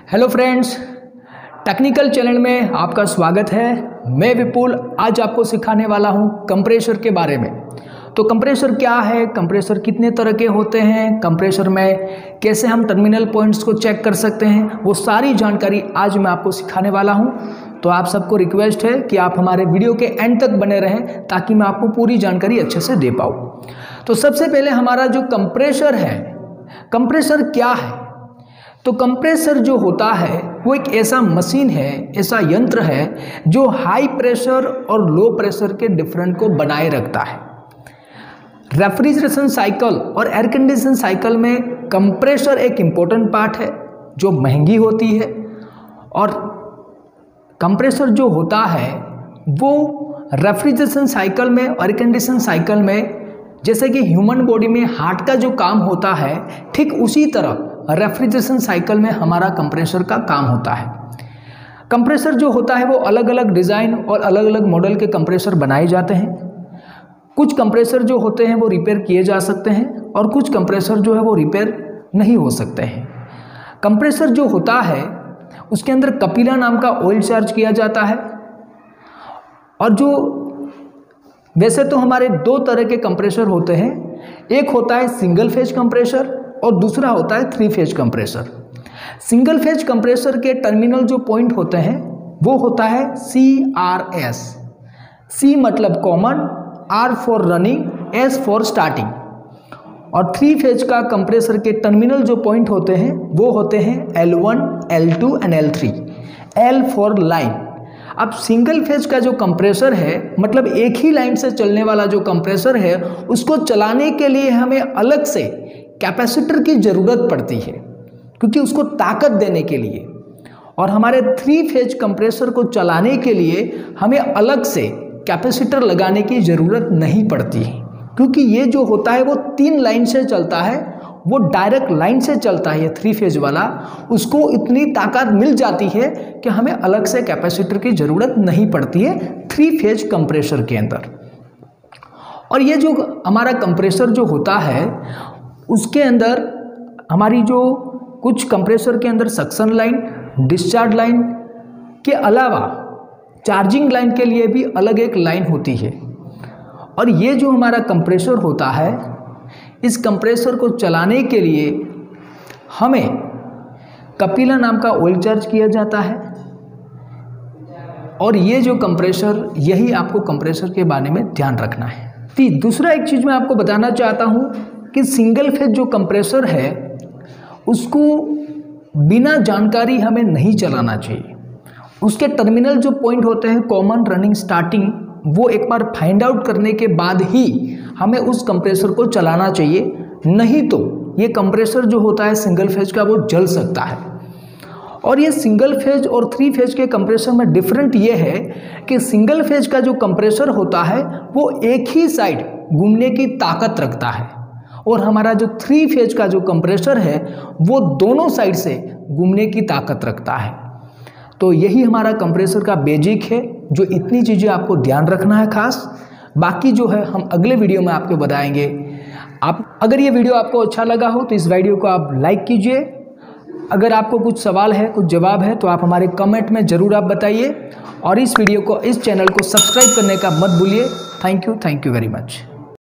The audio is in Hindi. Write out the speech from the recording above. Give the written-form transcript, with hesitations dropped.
हेलो फ्रेंड्स, टेक्निकल चैनल में आपका स्वागत है। मैं विपुल आज आपको सिखाने वाला हूं कंप्रेसर के बारे में। तो कंप्रेसर क्या है, कंप्रेसर कितने तरह के होते हैं, कंप्रेसर में कैसे हम टर्मिनल पॉइंट्स को चेक कर सकते हैं, वो सारी जानकारी आज मैं आपको सिखाने वाला हूं। तो आप सबको रिक्वेस्ट है कि आप हमारे वीडियो के एंड तक बने रहें ताकि मैं आपको पूरी जानकारी अच्छे से दे पाऊँ। तो सबसे पहले हमारा जो कंप्रेसर है, कंप्रेसर क्या है? तो कंप्रेसर जो होता है वो एक ऐसा मशीन है, ऐसा यंत्र है जो हाई प्रेशर और लो प्रेशर के डिफरेंट को बनाए रखता है। रेफ्रिजरेशन साइकिल और एयर कंडीशन साइकिल में कंप्रेसर एक इम्पोर्टेंट पार्ट है जो महंगी होती है। और कंप्रेसर जो होता है वो रेफ्रिजरेशन साइकिल में, एयर कंडीशन साइकिल में जैसे कि ह्यूमन बॉडी में हार्ट का जो काम होता है, ठीक उसी तरह रेफ्रिजरेशन साइकिल में हमारा कंप्रेसर का काम होता है। कंप्रेसर जो होता है वो अलग अलग डिज़ाइन और अलग अलग मॉडल के कंप्रेसर बनाए जाते हैं। कुछ कंप्रेसर जो होते हैं वो रिपेयर किए जा सकते हैं और कुछ कंप्रेसर जो है वो रिपेयर नहीं हो सकते हैं। कंप्रेसर जो होता है उसके अंदर कपिला नाम का ऑयल चार्ज किया जाता है। और जो वैसे तो हमारे दो तरह के कंप्रेसर होते हैं, एक होता है सिंगल फेज कंप्रेसर और दूसरा होता है 3 phase compressor. Single phase compressor के टर्मिनल जो पॉइंट होते हैं वो होता है CRS। C मतलब common, R for running, S for starting. और 3 फेज का कंप्रेसर के टर्मिनल जो पॉइंट होते हैं वो होते हैं L1, L2 and L3। L for line. अब सिंगल फेज का जो कंप्रेसर है, मतलब एक ही लाइन से चलने वाला जो कंप्रेसर है, उसको चलाने के लिए हमें अलग से कैपेसिटर की ज़रूरत पड़ती है क्योंकि उसको ताकत देने के लिए। और हमारे 3 फेज कंप्रेसर को चलाने के लिए हमें अलग से कैपेसिटर लगाने की ज़रूरत नहीं पड़ती है क्योंकि ये जो होता है वो 3 लाइन से चलता है, वो डायरेक्ट लाइन से चलता है। ये 3 फेज वाला, उसको इतनी ताकत मिल जाती है कि हमें अलग से कैपेसिटर की ज़रूरत नहीं पड़ती है 3 फेज कंप्रेसर के अंदर। और ये जो हमारा कंप्रेसर जो होता है उसके अंदर हमारी जो कुछ कंप्रेसर के अंदर सक्शन लाइन, डिस्चार्ज लाइन के अलावा चार्जिंग लाइन के लिए भी अलग एक लाइन होती है। और ये जो हमारा कंप्रेसर होता है, इस कंप्रेसर को चलाने के लिए हमें कपिला नाम का ऑयल चार्ज किया जाता है। और ये जो कंप्रेसर, यही आपको कंप्रेसर के बारे में ध्यान रखना है। दूसरा एक चीज़ मैं आपको बताना चाहता हूँ कि सिंगल फेज जो कंप्रेसर है उसको बिना जानकारी हमें नहीं चलाना चाहिए। उसके टर्मिनल जो पॉइंट होते हैं कॉमन, रनिंग, स्टार्टिंग, वो एक बार फाइंड आउट करने के बाद ही हमें उस कंप्रेसर को चलाना चाहिए। नहीं तो ये कंप्रेसर जो होता है सिंगल फेज का वो जल सकता है। और ये सिंगल फेज और 3 फेज के कंप्रेसर में डिफरेंट ये है कि सिंगल फेज का जो कंप्रेसर होता है वो एक ही साइड घूमने की ताकत रखता है और हमारा जो 3 फेज का जो कंप्रेसर है वो दोनों साइड से घूमने की ताकत रखता है। तो यही हमारा कंप्रेसर का बेसिक है, जो इतनी चीज़ें आपको ध्यान रखना है खास। बाकी जो है हम अगले वीडियो में आपको बताएंगे। आप अगर ये वीडियो आपको अच्छा लगा हो तो इस वीडियो को आप लाइक कीजिए। अगर आपको कुछ सवाल है, कुछ जवाब है तो आप हमारे कमेंट में ज़रूर आप बताइए। और इस वीडियो को, इस चैनल को सब्सक्राइब करने का मत भूलिए। Thank you very much.